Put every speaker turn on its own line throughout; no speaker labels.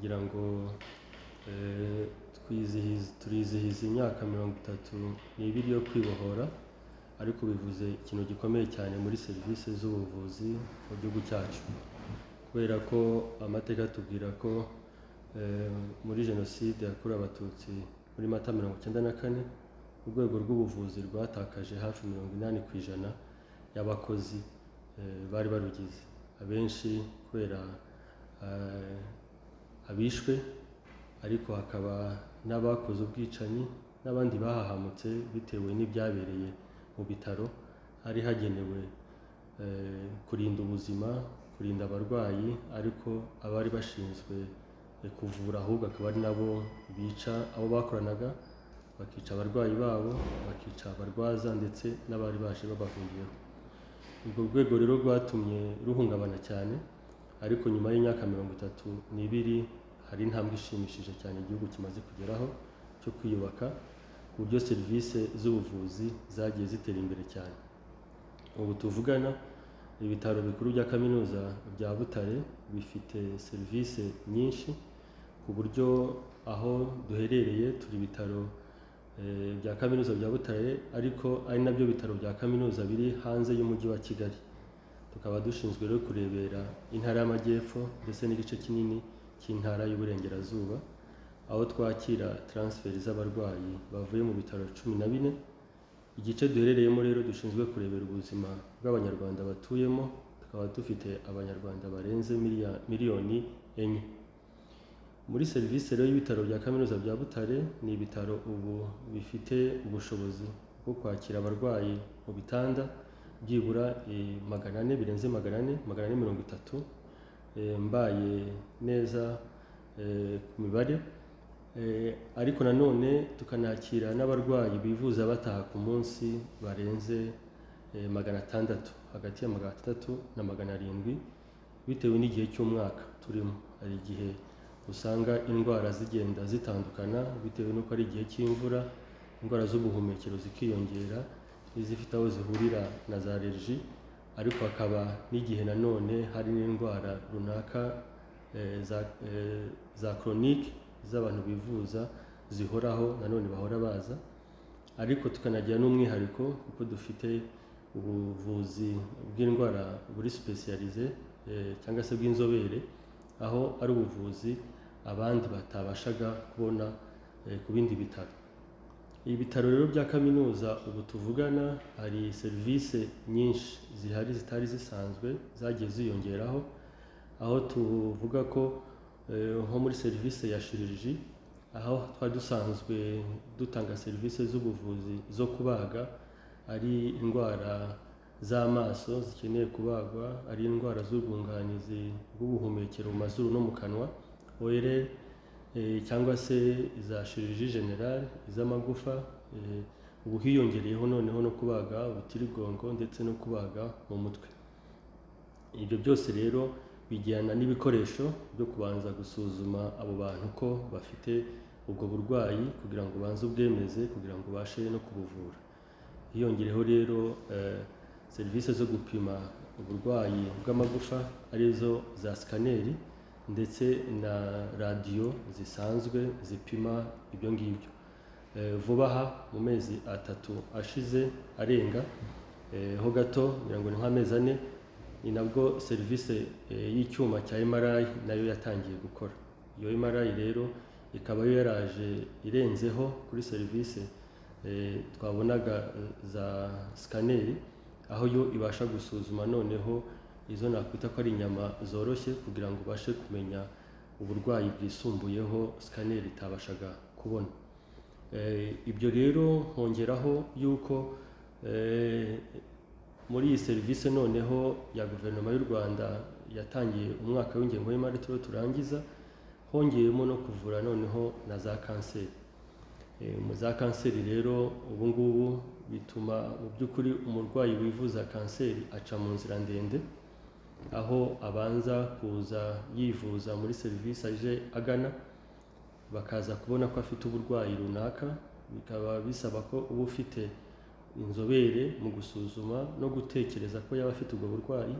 ngira ngo turizihiza imyaka 32 yo kwibohora, ariko bivuze ikintu gikomeye cyane muri serivisi z'ubuvuzi mu gihugu cyacu, kubera ko amateka atubwira ko muri jenoside yakorewe abatutsi muri Mata 1994 urwego rw'ubuvuzi rwatakaje hafi 80% y'abakozi bari barugize, abenshi kubera abishwe, ariko hakaba n'abakoze ubwicanyi n'abandi bahahamutse bitewe n'ibyabereye mu bitaro hari hagenewe kurinda ubuzima, kurinda abarwayi, ariko abari bashinzwe kuvura ahubwo akaba ari nabo bica abo bakoranaga, bakica abarwayi babo, bakica abarwaza ndetse n'abari baje babahungiyeho. Urwo rwego rero rwatumye ruhungabana cyane, ariko nyuma y'imyaka 32 hari intambwe ishimishije cyane igihugu kimaze kugeraho cyo kwiyubaka, ku buryo serivisi z'ubuvuzi zagiye zitera imbere cyane. Ubu tuvugana ibitaro bikuru bya kaminuza bya Butare bifite serivisi nyinshi, ku buryo aho duherereye turi ibitaro bya kaminuza bya Butare, ariko ari nabyo bitaro bya kaminuza biri hanze y'umujyi wa Kigali. Tukaba dushinzwe rero kurebera intara y'Amajyepfo ndetse n'igice kinini cy'intara y'Uburengerazuba, aho twakira transfer z'abarwayi bavuye mu bitaro 14. Igice duherereyemo rero dushinzwe kurebera ubuzima bw'abanyarwanda batuyemo, tukaba dufite abanyarwanda barenze miliyoni 4. Muri serivisi rero y'ibitaro bya kaminuza bya Butare, ni ibitaro ubu bifite ubushobozi bwo kwakira abarwayi mu bitanda byibura 400, birenze 430, mbaye neza ku mibare, ariko nanone tukanakira n'abarwayi bivuza bataha ku munsi barenze 600, hagati ya 600 na 700, bitewe n'igihe cy'umwaka turimo. Hari igihe usanga indwara zigenda zitandukana bitewe n'uko ari igihe cy'imvura, indwara z'ubuhumekero zikiyongera n'izifite aho zihurira na za allergie, ariko hakaba n'igihe nanone hari n'indwara runaka za chronique z'abantu bivuza zihoraho nanone bahora baza, ariko tukanagira n'umwihariko kuko dufite ubuvuzi bw'indwara buri specialisé cyangwa se bw'inzobere, aho ari ubuvuzi abandi batabashaga kubona ku bindi bitaro. Ibitaro rero bya kaminuza ubu tuvugana hari serivisi nyinshi zihari zitari zisanzwe zagiye ziyongeraho, aho tuvuga ko nko muri serivisi ya chirurgie, aho twari dusanzwe dutanga serivisi z'ubuvuzi zo kubaga, ari indwara z'amaso zikeneye kubagwa, ari indwara z'ubwunganizi bw'ubuhumekero mu mazuru no mu kanwa ORL, cyangwa se za chirurgie générale, iz'amagufa, ubu hiyongereyeho noneho no kubaga ubutirigongo ndetse no kubaga mu mutwe. Ibyo byose rero bijyana n'ibikoresho byo kubanza gusuzuma abo bantu ko bafite ubwo burwayi kugira ngo ubanze ubwemeze kugira ngo ubashe no kubuvura. Hiyongereho rero serivisi zo gupima uburwayi bw'amagufa arizo za scanner ndetse na radio zisanzwe zipima ibyo ngibyo. Vuba aha mu mezi 3 ashize arenga ho gato, ngira ngo ni nk'amezi 4, ni nabwo serivisi y'icyuma cya MRI nayo yatangiye gukora. Iyo MRI rero ikaba yo yaraje irenzeho kuri serivisi twabonaga za scanner, aho yo ibasha gusuzuma noneho izo nakwita ko ari inyama zoroshye kugira ngo ubashe kumenya uburwayi bwisumbuyeho scanner itabashaga kubona. Ibyo rero hongeraho yuko muri iyi serivisi noneho ya guverinoma y'u Rwanda yatangiye umwaka w'ingengo y'imari turangiza, hongeyemo no kuvura noneho na za kanseri. Mu za kanseri rero ubu ngubu bituma mu by'ukuri umurwayi wivuza kanseri aca mu nzira ndende, aho abanza kuza yivuza muri serivisi aje agana, bakaza kubona ko afite uburwayi runaka, bikaba bisaba ko uba ufite inzobere mu gusuzuma no gutekereza ko yaba afite ubwo burwayi,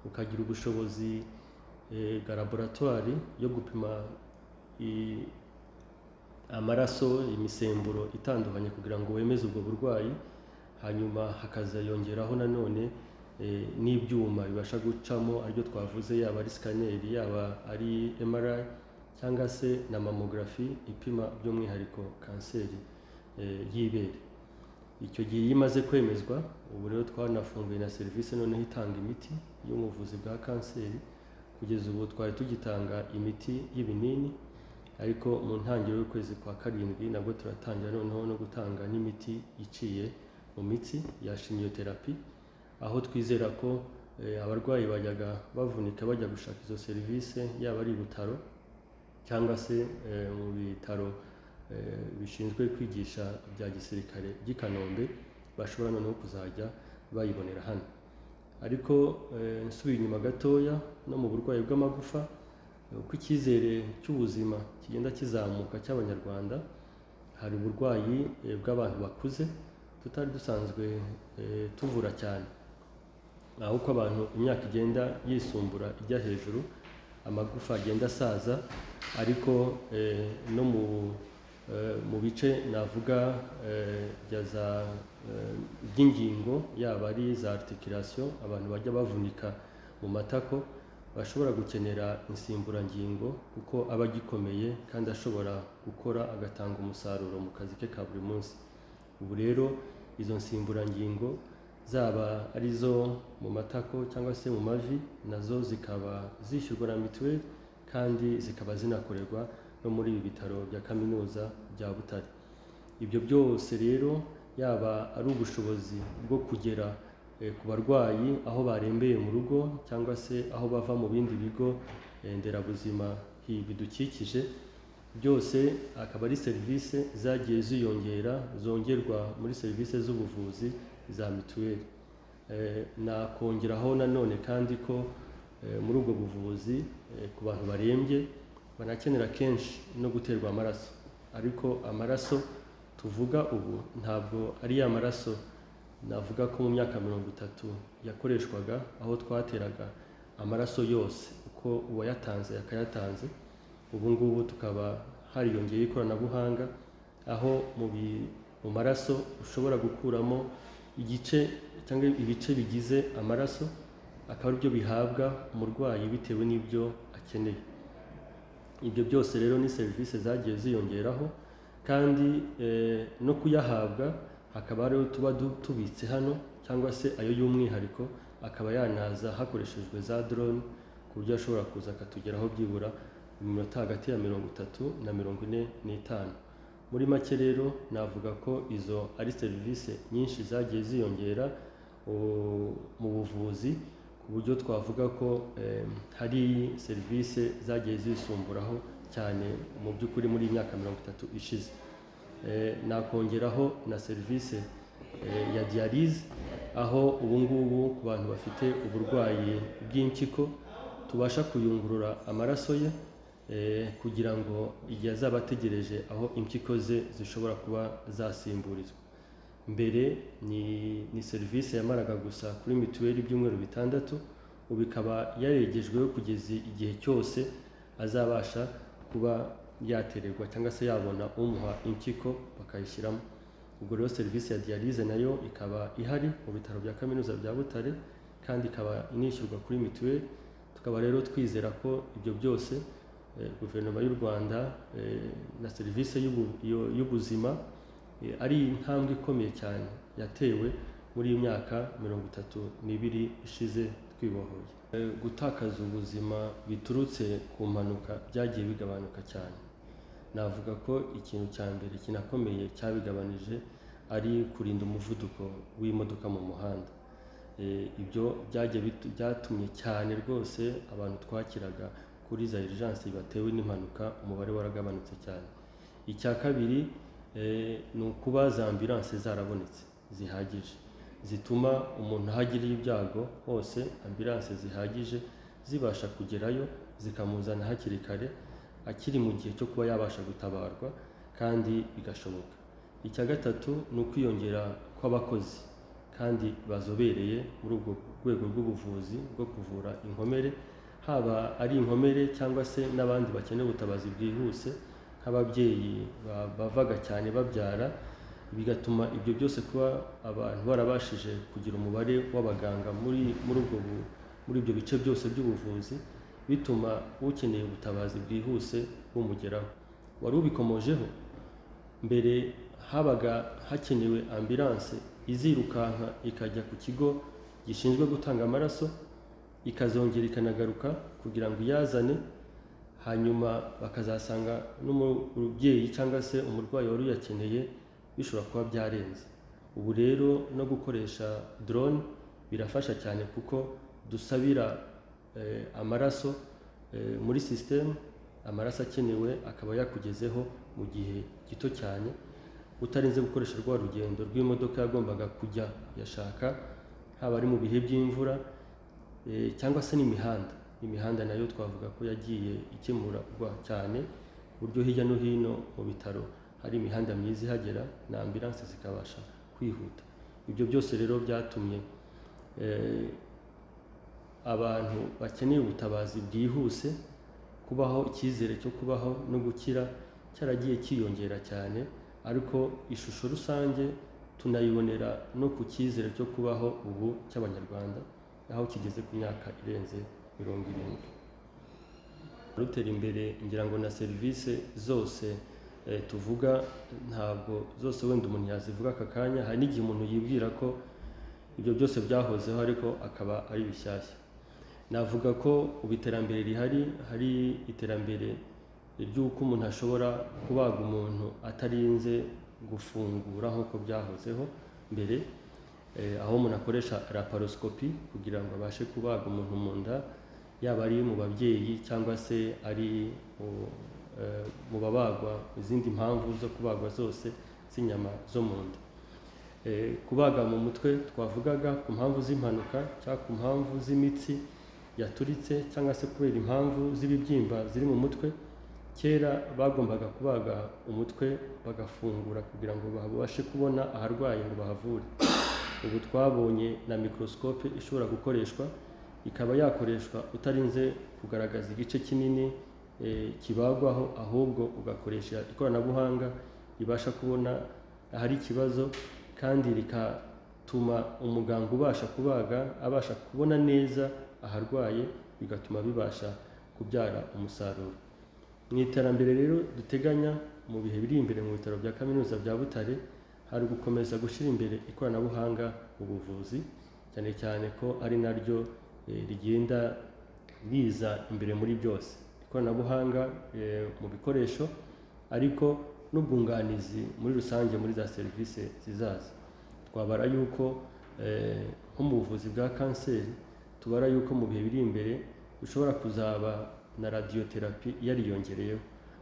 ukagira ubushobozi laboratoire yo gupima amaraso, imisemburo itandukanye kugira ngo wemeze ubwo burwayi, hanyuma hakaza yongeraho nanone n'ibyuma bibasha gucamo aribyo twavuze, yaba ari scanner, yaba ari MRI cyangwa se na mammography ipima by'umwihariko kanseri y'ibere. Icyo gihe imaze kwemezwa, ubu rero twanafunguye na serivisi noneho itanga imiti y'ubuvuzi bwa kanseri. Kugeza ubu twari tugitanga imiti y'ibinini, ariko mu ntangiriro y'ukwezi kwa karindwi nabwo turatangira noneho no gutanga n'imiti iciye mu mitsi ya chimiotherapy, aho twizera ko abarwayi bajyaga bavunika bajya gushaka izo serivisi, yaba ari ibitaro cyangwa se mu bitaro bishinzwe kwigisha bya gisirikare by'i Kanombe, bashobora noneho kuzajya bayibonera hano. Ariko nsubiye inyuma gatoya, no mu burwayi bw'amagufa, uko icyizere cy'ubuzima kigenda kizamuka cy'Abanyarwanda, hari uburwayi bw'abantu bakuze tutari dusanzwe tuvura cyane, aho uko abantu imyaka igenda yisumbura ijya hejuru, amagufa agenda asaza, ariko no mu bice navuga by'ingingo, yaba ari za articulation, abantu bajya bavunika mu matako, bashobora gukenera insimburangingo kuko aba agikomeye kandi ashobora gukora agatanga umusaruro mu kazi ke ka buri munsi. Ubu rero izo nsimburangingo zaba arizo mu matako cyangwa se mu mavi, nazo zikaba zishyurwa na mituweli kandi zikaba zinakorerwa no muri ibi bitaro bya kaminuza bya Butare. Ibyo byose rero, yaba ari ubushobozi bwo kugera ku barwayi aho barembeye mu rugo cyangwa se aho bava mu bindi bigo nderabuzima bidukikije, byose akaba ari serivisi zagiye ziyongera, zongerwa muri serivisi z'ubuvuzi za mituweli. Nakongeraho nanone kandi ko muri ubwo buvuzi ku bantu barembye banakenera kenshi no guterwa amaraso, ariko amaraso tuvuga ubu ntabwo ari ya maraso navuga ko mu myaka 30 yakoreshwaga, aho twateraga amaraso yose uko uwayatanze yakayatanze. Ubu ngubu tukaba hariyongeye ikoranabuhanga, aho mu maraso ushobora gukuramo igice cyangwa ibice bigize amaraso, akaba aribyo bihabwa umurwayi bitewe n'ibyo akeneye. Ibyo byose rero ni serivisi zagiye ziyongeraho, kandi no kuyahabwa hakaba ariho tuba tubitse hano, cyangwa se ayo y'umwihariko akaba yanaza hakoreshejwe za drone, ku buryo ashobora kuza akatugeraho byibura mu minota hagati ya 30 na 45. Muri make rero navuga ko izo ari serivisi nyinshi zagiye ziyongera mu buvuzi, ku buryo twavuga ko hari serivisi zagiye zisumburaho cyane mu by'ukuri muri imyaka 30 ishize. Nakongeraho na serivisi ya dialyse, aho ubu ngubu ku bantu bafite uburwayi bw'impyiko tubasha kuyungurura amaraso ye kugira ngo igihe azaba ategereje aho impyiko ze zishobora kuba zasimburizwa. Mbere ni serivisi yamaraga gusa kuri mituweli ibyumweru 6, ubu ikaba yaregejweho kugeza igihe cyose azabasha kuba yatererwa cyangwa se yabona umuha impyiko bakayishyiramo. Ubwo rero serivisi ya dialyse nayo ikaba ihari mu bitaro bya kaminuza bya Butare, kandi ikaba inishyurwa kuri mituweli. Tukaba rero twizera ko ibyo byose guverinoma y'u Rwanda na serivisi y'ubuzima ari intambwe ikomeye cyane yatewe muri iyi myaka 32 ishize twibohoye. Gutakaza ubuzima biturutse ku mpanuka byagiye bigabanuka cyane. Navuga ko ikintu cya mbere kinakomeye cyabigabanije ari kurinda umuvuduko w'imodoka mu muhanda. Ibyo byatumye cyane rwose abantu twakiraga kuri za urgence batewe n'impanuka umubare waragabanutse cyane. Icya kabiri ni ukuba za ambulance zarabonetse zihagije, zituma umuntu ahagiriye ibyago hose ambulance zihagije zibasha kugerayo zikamuzana hakiri kare, akiri mu gihe cyo kuba yabasha gutabarwa kandi bigashoboka. Icya gatatu ni ukwiyongera kw'abakozi kandi bazobereye muri ubwo rwego rw'ubuvuzi bwo kuvura inkomere, haba ari inkomere cyangwa se n'abandi bakeneye ubutabazi bwihuse nk'ababyeyi bavaga cyane babyara, bigatuma ibyo byose kuba abantu barabashije kugira umubare w'abaganga muri ibyo bice byose by'ubuvuzi, bituma ukeneye ubutabazi bwihuse bumugeraho. Wari ubikomojeho, mbere habaga hakenewe ambulance izirukanka ikajya ku kigo gishinzwe gutanga amaraso, ikazongera ikanagaruka kugira ngo iyazane, hanyuma bakazasanga n'umubyeyi cyangwa se umurwayi wari uyakeneye bishobora kuba byarenze. Ubu rero no gukoresha drone birafasha cyane kuko dusabira amaraso muri system, amaraso akenewe akaba yakugezeho mu gihe gito cyane, utarinze gukoresha rwa rugendo rw'imodoka yagombaga kujya yashaka, haba ari mu bihe by'imvura cyangwa se imihanda nayo twavuga ko yagiye ikemurwa cyane, ku buryo hirya no hino mu bitaro hari imihanda myiza ihagera na ambulance zikabasha kwihuta. Ibyo byose rero byatumye abantu bakeneye ubutabazi bwihuse kubaho, icyizere cyo kubaho no gukira cyaragiye kiyongera cyane, ariko ishusho rusange tunayibonera no ku cyizere cyo kubaho ubu cy'Abanyarwanda, aho kigeze ku myaka irenze 70. Rutera imbere ngira ngo na serivisi zose tuvuga ntabwo zose wenda umuntu yazivuga aka kanya, hari n'igihe umuntu yibwira ko ibyo byose byahozeho ariko akaba ari bishyashya. Navuga ko ubu iterambere rihari, hari iterambere ry'uko umuntu ashobora kubaga umuntu atarinze gufungura nk'uko byahozeho mbere, aho umuntu akoresha laparoscopy kugira ngo abashe kubaga umuntu mu nda, yaba ari mu babyeyi cyangwa se ari mu babagwa izindi mpamvu zo kubagwa zose z'inyama zo mu nda. Kubaga mu mutwe twavugaga ku mpamvu z'impanuka cyangwa ku mpamvu z'imitsi yaturitse cyangwa se kubera impamvu z'ibibyimba ziri mu mutwe, kera bagombaga kubaga umutwe bagafungura kugira ngo babashe kubona aharwaye ngo bahavure. Ubu twabonye na microscope ishobora gukoreshwa, ikaba yakoreshwa utarinze kugaragaza igice kinini kibagwaho, ahubwo ugakoresha ikoranabuhanga ribasha kubona ahari ikibazo, kandi rikatuma umuganga ubasha kubaga abasha kubona neza aharwaye, bigatuma bibasha kubyara umusaruro. Mu iterambere rero duteganya mu bihe biri imbere mu bitaro bya Kaminuza bya Butare, hari gukomeza gushyira imbere ikoranabuhanga mu buvuzi, cyane cyane ko ari naryo rigenda riza imbere muri byose. Ikoranabuhanga mu bikoresho, ariko n'ubwunganizi muri rusange muri za serivisi zizaza. Twabara yuko nko mu buvuzi bwa kanseri, tubara yuko mu bihe biri imbere ushobora kuzaba na radiotherapy yariyongereyeho.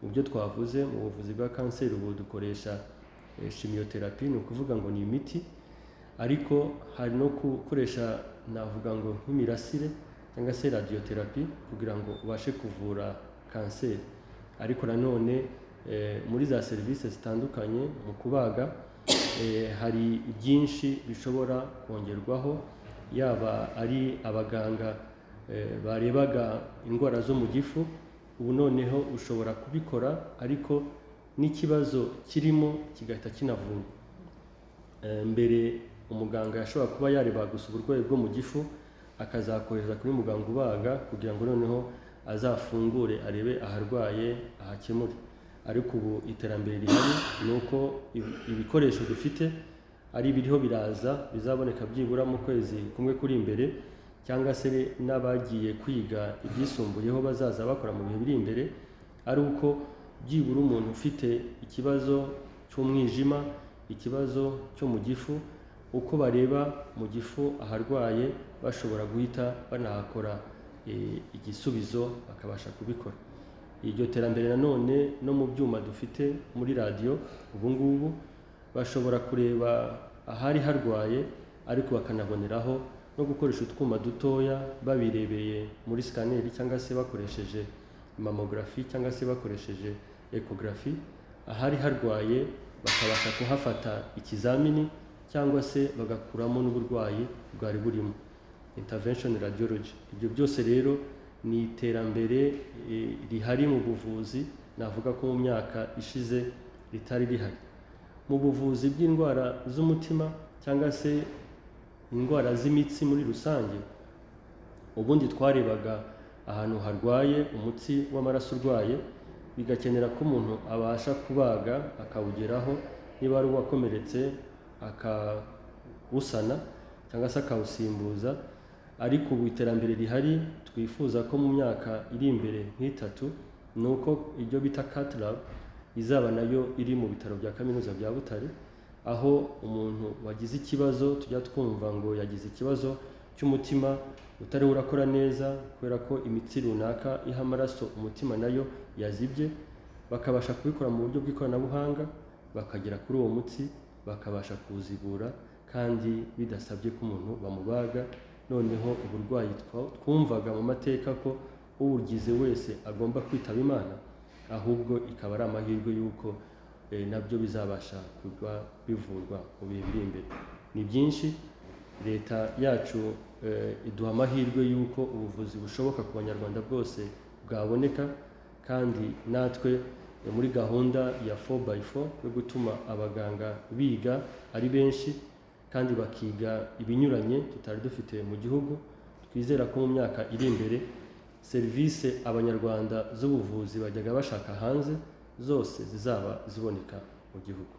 Mu byo twavuze mu buvuzi bwa kanseri ubu dukoresha chimiotherapy, ni ukuvuga ngo ni imiti, ariko hari no gukoresha navuga ngo nk'imirasire cyangwa se radiotherapy kugira ngo ubashe kuvura kanseri. Ariko nanone muri za serivisi zitandukanye mu kubaga hari byinshi bishobora kongerwaho, yaba ari abaganga barebaga indwara zo mu gifu, ubu noneho ushobora kubikora ariko n'ikibazo kirimo kigahita kinavurwa. Mbere umuganga yashobora kuba yareba gusa uburwayi bwo mu gifu akazakohereza kuri muganga ubaga kugira ngo noneho azafungure arebe aharwaye ahakemure. Ariko ubu iterambere rihari ni uko ibikoresho dufite ari biriho biraza, bizaboneka byibura mu kwezi kumwe kuri imbere, cyangwa se n'abagiye kwiga ibyisumbuyeho bazaza bakora mu bihe biri imbere, ari uko byibura umuntu ufite ikibazo cy'umwijima, ikibazo cyo mu gifu, uko bareba mu gifu aharwaye bashobora guhita banahakora igisubizo bakabasha kubikora. Iryo terambere nanone no mu byuma dufite muri radio, ubu ngubu bashobora kureba ahari harwaye, ariko bakanaboneraho no gukoresha utwuma dutoya babirebeye muri scanner cyangwa se bakoresheje mammography cyangwa se bakoresheje ecography, ahari harwaye bakabasha kuhafata ikizamini cyangwa se bagakuramo n'uburwayi bwari burimo, intervention radiology. Ibyo byose rero ni iterambere rihari mu buvuzi, navuga ko mu myaka ishize ritari rihari. Mu buvuzi bw'indwara z'umutima cyangwa se indwara z'imitsi muri rusange, ubundi twarebaga ahantu harwaye umutsi w'amaraso urwaye, bigakenera ko umuntu abasha kubaga akawugeraho, niba ari uwakomeretse akawusana cyangwa se akawusimbuza. Ariko ubu iterambere rihari twifuza ko mu myaka iri imbere nk'itatu, ni uko ibyo bita cath lab izaba nayo iri mu bitaro bya kaminuza bya Butare, aho umuntu wagize ikibazo, tujya twumva ngo yagize ikibazo cy'umutima utariho urakora neza kubera ko imitsi runaka iha amaraso umutima nayo yazibye, bakabasha kubikora mu buryo bw'ikoranabuhanga, bakagera kuri uwo mutsi bakabasha kuwuzibura kandi bidasabye ko umuntu bamubaga. Noneho uburwayi twumvaga mu mateka ko ubugize wese agomba kwitaba Imana, ahubwo ikaba ari amahirwe y'uko nabyo bizabasha kuba bivurwa mu bihe biri imbere. Ni byinshi, leta yacu iduha amahirwe y'uko ubuvuzi bushoboka ku banyarwanda bwose bwaboneka, kandi natwe muri gahunda ya 4x4 yo gutuma abaganga biga ari benshi kandi bakiga ibinyuranye tutari dufite mu gihugu, twizera ko mu myaka iri imbere serivisi abanyarwanda z'ubuvuzi bajyaga bashaka hanze zose zizaba ziboneka mu gihugu.